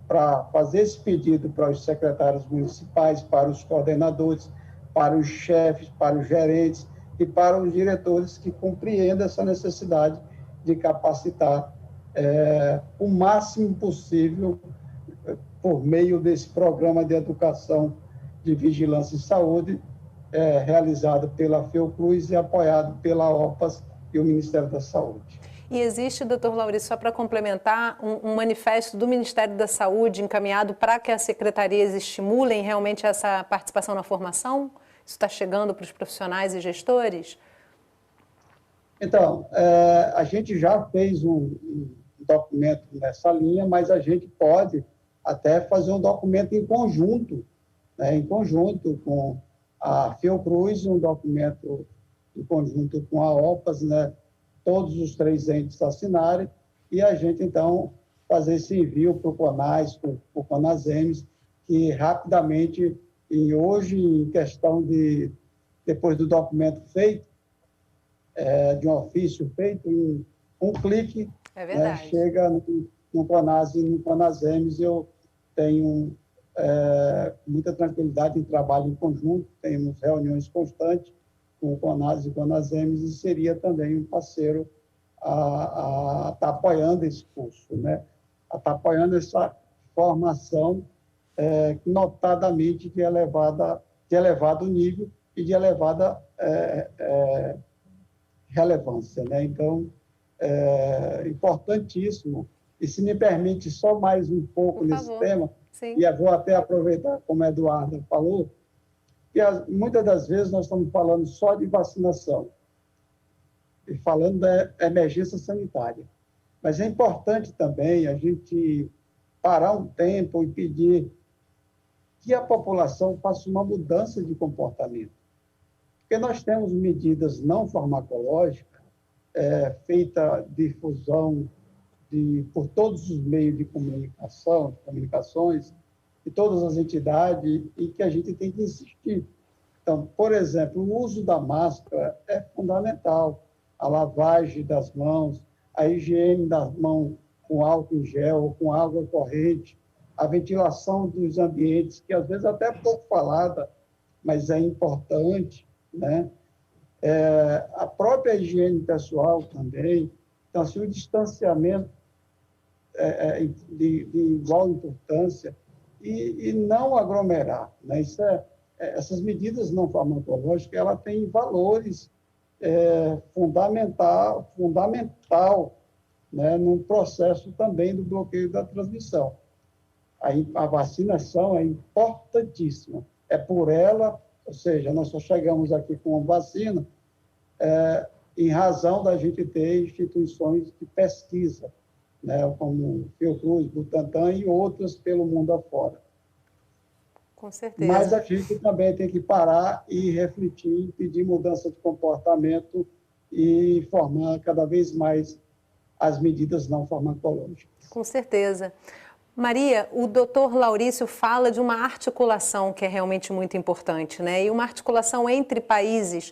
para fazer esse pedido para os secretários municipais, para os coordenadores, para os chefes, para os gerentes e para os diretores que compreendam essa necessidade de capacitar o máximo possível por meio desse programa de educação de vigilância em saúde, realizado pela Fiocruz e apoiado pela OPAS e o Ministério da Saúde.
E existe, doutor Lauriço, só para complementar, um manifesto do Ministério da Saúde encaminhado para que as secretarias estimulem realmente essa participação na formação? Isso está chegando para os profissionais e gestores?
Então, a gente já fez um documento nessa linha, mas a gente pode até fazer um documento em conjunto, né, em conjunto com a Fiocruz, um documento em conjunto com a OPAS, né, todos os 3 entes assinarem, e a gente, então, fazer esse envio para o CONAS, para o CONASEMES, que rapidamente, e hoje, em questão de, depois do documento feito, de um ofício feito, em um clique, né, chega no CONAS e no CONASEMES. Eu tenho muita tranquilidade em trabalho em conjunto, temos reuniões constantes com o CONAS e o CONASEMES, e seria também um parceiro a estar apoiando esse curso, né? A estar apoiando essa formação notadamente de elevado nível e de elevada relevância, né? Então, importantíssimo. E se me permite só mais um pouco nesse tema, sim, e eu vou até aproveitar, como a Eduarda falou, que muitas das vezes nós estamos falando só de vacinação e falando da emergência sanitária. Mas é importante também a gente parar um tempo e pedir que a população faça uma mudança de comportamento. Porque nós temos medidas não farmacológicas, feita difusão por todos os meios de comunicações, de todas as entidades, e que a gente tem que insistir. Então, por exemplo, o uso da máscara é fundamental, a lavagem das mãos, a higiene das mãos com álcool em gel, com água corrente, a ventilação dos ambientes, que às vezes até é pouco falada, mas é importante, né? A própria higiene pessoal também. Então, assim, o distanciamento de igual importância e não aglomerar, né? Essas medidas não farmacológicas, ela tem valores fundamental, né, no processo também do bloqueio da transmissão. A vacinação é importantíssima. É por ela, ou seja, nós só chegamos aqui com uma vacina em razão da gente ter instituições de pesquisa, né, como Fiocruz, Butantan e outras pelo mundo afora.
Com certeza.
Mas a gente também tem que parar e refletir, pedir mudança de comportamento e formar cada vez mais as medidas não farmacológicas.
Com certeza. Maria, o doutor Laurício fala de uma articulação que é realmente muito importante, né? E uma articulação entre países,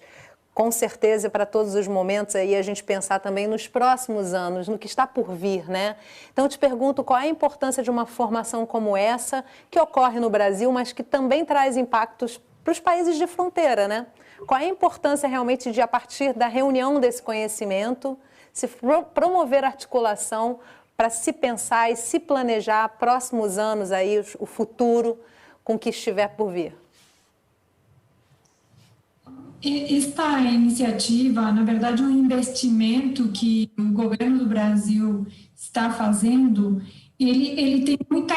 com certeza, para todos os momentos, aí a gente pensar também nos próximos anos, no que está por vir, né? Então, eu te pergunto qual é a importância de uma formação como essa, que ocorre no Brasil, mas que também traz impactos para os países de fronteira, né? Qual é a importância realmente de, a partir da reunião desse conhecimento, se promover articulação para se pensar e se planejar próximos anos aí, o futuro com o que estiver por vir?
Esta iniciativa, na verdade, é um investimento que o governo do Brasil está fazendo. Ele tem muita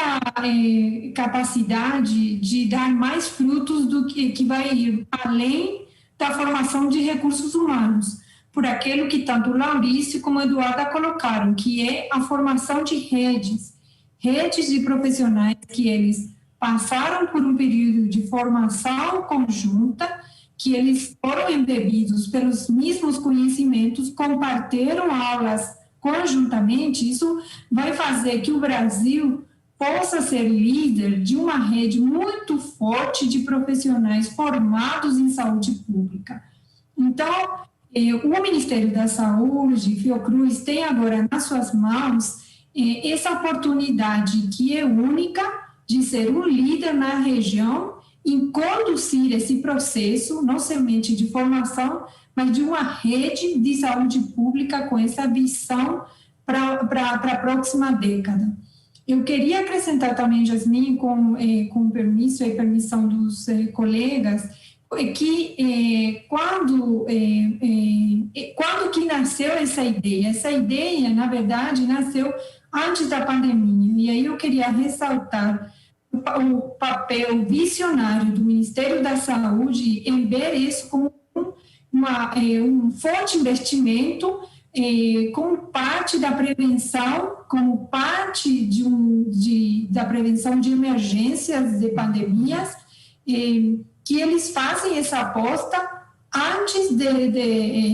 capacidade de dar mais frutos do que vai ir além da formação de recursos humanos, por aquilo que tanto o Laurício como a Eduarda colocaram, que é a formação de redes de profissionais que eles passaram por um período de formação conjunta, que eles foram embebidos pelos mesmos conhecimentos, compartilharam aulas conjuntamente. Isso vai fazer que o Brasil possa ser líder de uma rede muito forte de profissionais formados em saúde pública. Então, o Ministério da Saúde, Fiocruz, tem agora nas suas mãos essa oportunidade que é única de ser um líder na região em conduzir esse processo, não somente de formação, mas de uma rede de saúde pública com essa visão para a próxima década. Eu queria acrescentar também, Jasmine, com permisso e permissão dos colegas, que quando que nasceu essa ideia, na verdade, nasceu antes da pandemia. E aí eu queria ressaltar o papel visionário do Ministério da Saúde em ver isso como um forte investimento, como parte da prevenção, como parte da prevenção de emergências, de pandemias, que eles fazem essa aposta antes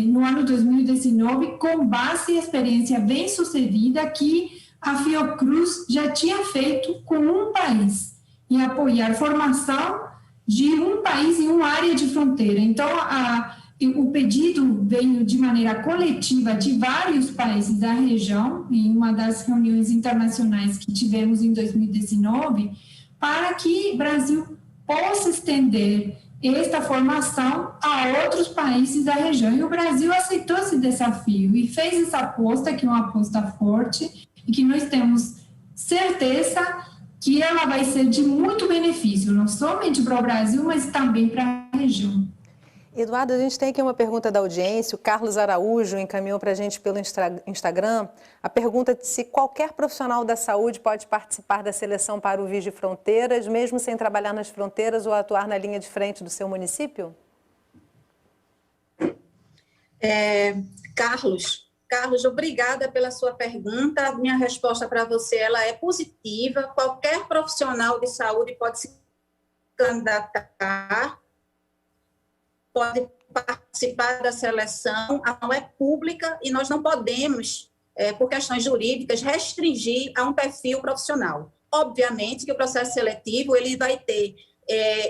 no ano 2019, com base em experiência bem-sucedida que a Fiocruz já tinha feito com um país, em apoiar a formação de um país em uma área de fronteira. Então, o pedido veio de maneira coletiva de vários países da região, em uma das reuniões internacionais que tivemos em 2019, para que o Brasil possa estender esta formação a outros países da região. E o Brasil aceitou esse desafio e fez essa aposta, que é uma aposta forte, e que nós temos certeza que ela vai ser de muito benefício, não somente para o Brasil, mas também para a região.
Eduardo, a gente tem aqui uma pergunta da audiência. O Carlos Araújo encaminhou para a gente pelo Instagram a pergunta de se qualquer profissional da saúde pode participar da seleção para o Vigi Fronteiras, mesmo sem trabalhar nas fronteiras ou atuar na linha de frente do seu município?
Carlos, obrigada pela sua pergunta. A minha resposta para você ela é positiva. Qualquer profissional de saúde pode se candidatar, pode participar da seleção. A não é pública e nós não podemos, por questões jurídicas, restringir a um perfil profissional. Obviamente que o processo seletivo ele vai ter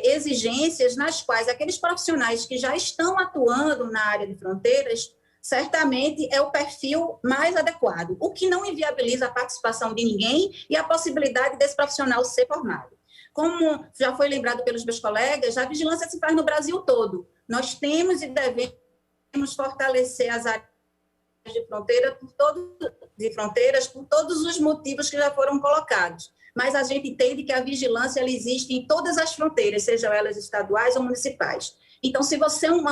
exigências nas quais aqueles profissionais que já estão atuando na área de fronteiras certamente é o perfil mais adequado, o que não inviabiliza a participação de ninguém e a possibilidade desse profissional ser formado. Como já foi lembrado pelos meus colegas, a vigilância se faz no Brasil todo. Nós temos e devemos fortalecer as áreas de fronteiras por todos os motivos que já foram colocados. Mas a gente entende que a vigilância ela existe em todas as fronteiras, sejam elas estaduais ou municipais. Então, se você é um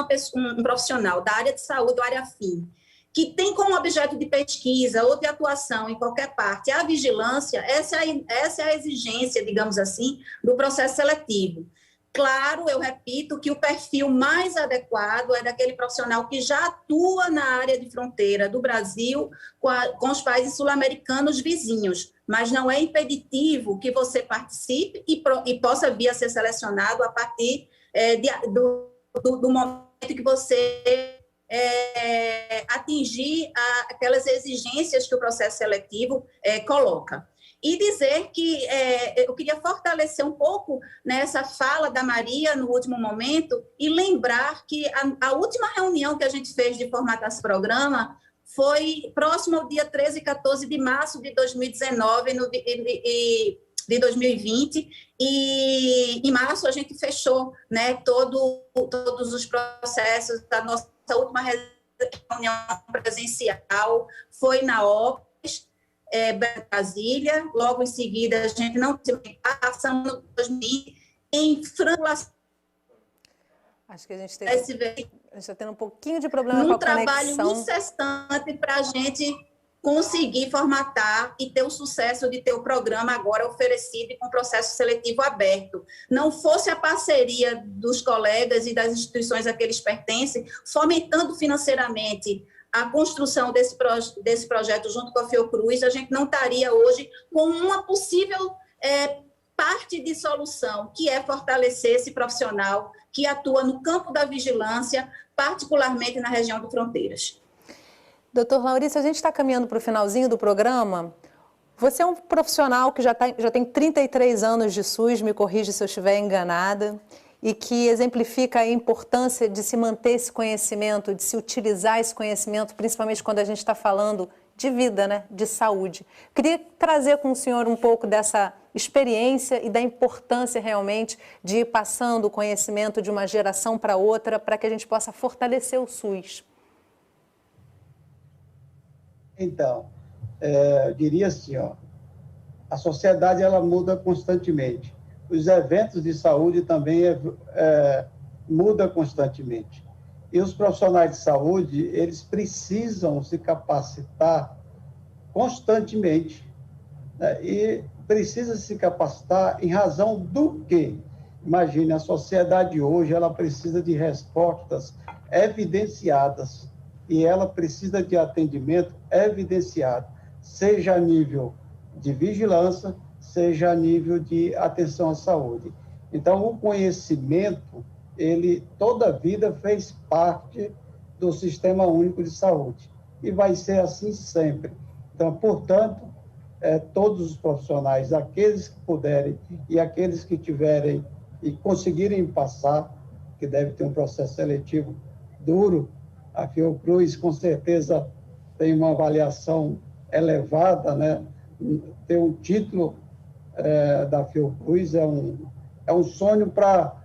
profissional da área de saúde ou área afim, que tem como objeto de pesquisa ou de atuação em qualquer parte a vigilância, essa é a exigência, digamos assim, do processo seletivo. Claro, eu repito que o perfil mais adequado é daquele profissional que já atua na área de fronteira do Brasil com os países sul-americanos vizinhos, mas não é impeditivo que você participe e possa vir a ser selecionado a partir do momento que você atingir aquelas exigências que o processo seletivo coloca. E dizer que eu queria fortalecer um pouco nessa fala da Maria no último momento e lembrar que a última reunião que a gente fez de formatação do programa foi próximo ao dia 13 e 14 de março de 2019, de 2020, e em março a gente fechou, né, todos os processos. A nossa última reunião presencial foi na OPS, Brasília. Logo em seguida a gente não passamos no 2020 em França.
Acho que a gente está tendo um pouquinho de problema com a conexão.
Um trabalho incessante para a gente conseguir formatar e ter o sucesso de ter o programa agora oferecido e com processo seletivo aberto. Não fosse a parceria dos colegas e das instituições a que eles pertencem, fomentando financeiramente a construção desse projeto junto com a Fiocruz, a gente não estaria hoje com uma possível parte de solução, que é fortalecer esse profissional que atua no campo da vigilância, particularmente na região de fronteiras.
Doutor Laurice, a gente está caminhando para o finalzinho do programa. Você é um profissional que já tem 33 anos de SUS, me corrige se eu estiver enganada, e que exemplifica a importância de se manter esse conhecimento, de se utilizar esse conhecimento, principalmente quando a gente está falando de vida, né, de saúde. Queria trazer com o senhor um pouco dessa experiência e da importância realmente de ir passando o conhecimento de uma geração para outra para que a gente possa fortalecer o SUS.
Então, eu diria assim, a sociedade ela muda constantemente. Os eventos de saúde também mudam constantemente. E os profissionais de saúde, eles precisam se capacitar constantemente, né? E precisa se capacitar em razão do quê? Imagine, a sociedade hoje, ela precisa de respostas evidenciadas e ela precisa de atendimento evidenciado, seja a nível de vigilância, seja a nível de atenção à saúde. Então, o conhecimento, ele toda a vida fez parte do Sistema Único de Saúde e vai ser assim sempre. Então, portanto, todos os profissionais, aqueles que puderem e aqueles que tiverem e conseguirem passar, que deve ter um processo seletivo duro, a Fiocruz, com certeza, tem uma avaliação elevada, né? Ter um título da Fiocruz é um sonho para,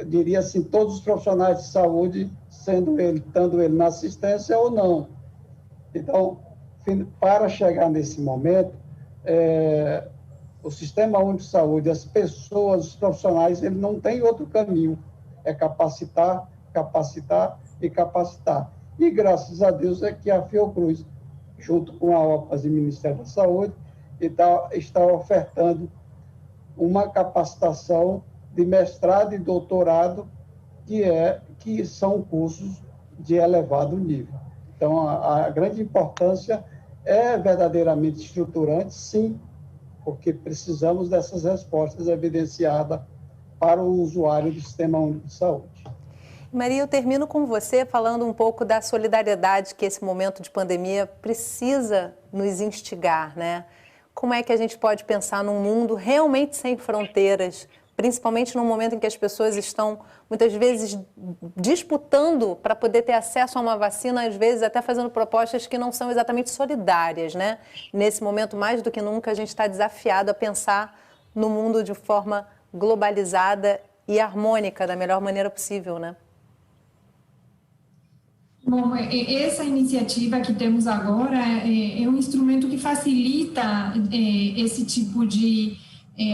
diria assim, todos os profissionais de saúde, estando ele na assistência ou não. Então, para chegar nesse momento, o Sistema Único de Saúde, as pessoas, os profissionais, ele não tem outro caminho, é capacitar, capacitar e capacitar. E, graças a Deus, é que a Fiocruz, junto com a OPAS e o Ministério da Saúde, está ofertando uma capacitação de mestrado e doutorado, que são cursos de elevado nível. Então, a grande importância é verdadeiramente estruturante, sim, porque precisamos dessas respostas evidenciadas para o usuário do Sistema Único de Saúde.
Maria, eu termino com você falando um pouco da solidariedade que esse momento de pandemia precisa nos instigar, né? Como é que a gente pode pensar num mundo realmente sem fronteiras, principalmente num momento em que as pessoas estão, muitas vezes, disputando para poder ter acesso a uma vacina, às vezes até fazendo propostas que não são exatamente solidárias, né? Nesse momento, mais do que nunca, a gente está desafiado a pensar no mundo de forma globalizada e harmônica, da melhor maneira possível, né?
Bom, essa iniciativa que temos agora é um instrumento que facilita esse tipo de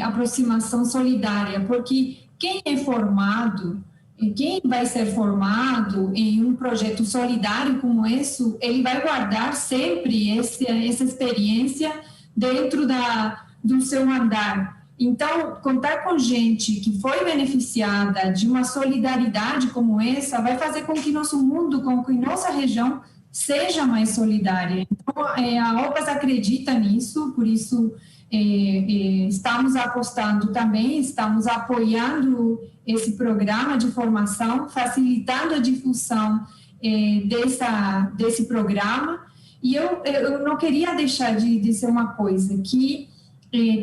aproximação solidária, porque quem é formado, quem vai ser formado em um projeto solidário como esse, ele vai guardar sempre essa experiência dentro do seu andar. Então, contar com gente que foi beneficiada de uma solidariedade como essa vai fazer com que nosso mundo, com que nossa região seja mais solidária. Então, a OPAS acredita nisso, por isso estamos apostando também, estamos apoiando esse programa de formação, facilitando a difusão desse programa. E eu não queria deixar de dizer uma coisa, que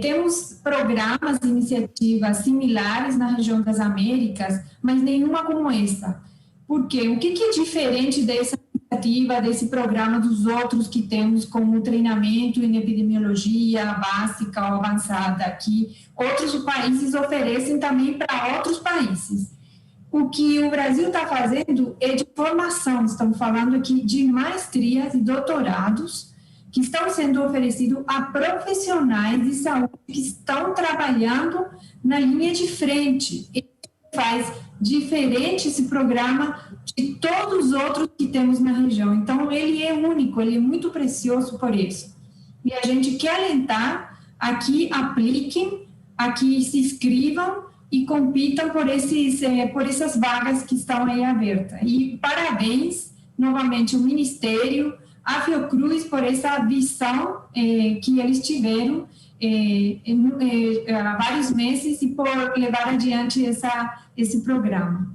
temos programas e iniciativas similares na região das Américas, mas nenhuma como essa. Por quê? O que é diferente dessa iniciativa, desse programa dos outros que temos, como treinamento em epidemiologia básica ou avançada, que outros países oferecem também para outros países? O que o Brasil está fazendo é de formação, estamos falando aqui de maestrias e doutorados, que estão sendo oferecidos a profissionais de saúde que estão trabalhando na linha de frente. Ele faz diferente esse programa de todos os outros que temos na região. Então, ele é único, ele é muito precioso por isso. E a gente quer alentar a que apliquem, a que se inscrevam e compitam por essas vagas que estão aí abertas. E parabéns, novamente, ao Ministério, a Fiocruz, por essa visão que eles tiveram há vários meses e por levar adiante esse programa.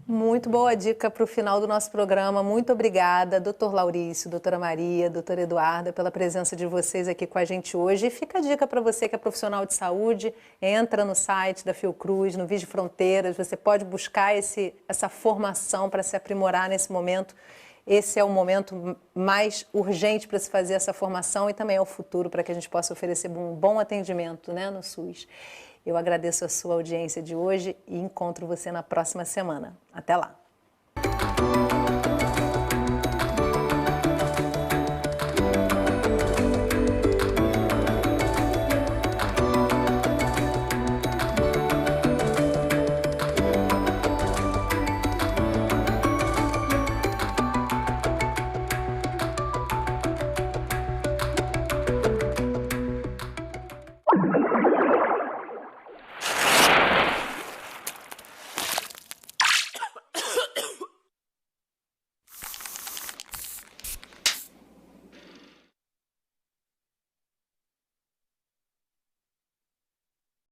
Muito boa dica para o final do nosso programa. Muito obrigada, doutor Laurício, doutora Maria, doutora Eduarda, pela presença de vocês aqui com a gente hoje. E fica a dica para você que é profissional de saúde, entra no site da Fiocruz, no Vide Fronteiras, você pode buscar essa formação para se aprimorar nesse momento. Esse é o momento mais urgente para se fazer essa formação e também é o futuro para que a gente possa oferecer um bom atendimento, né, no SUS. Eu agradeço a sua audiência de hoje e encontro você na próxima semana. Até lá!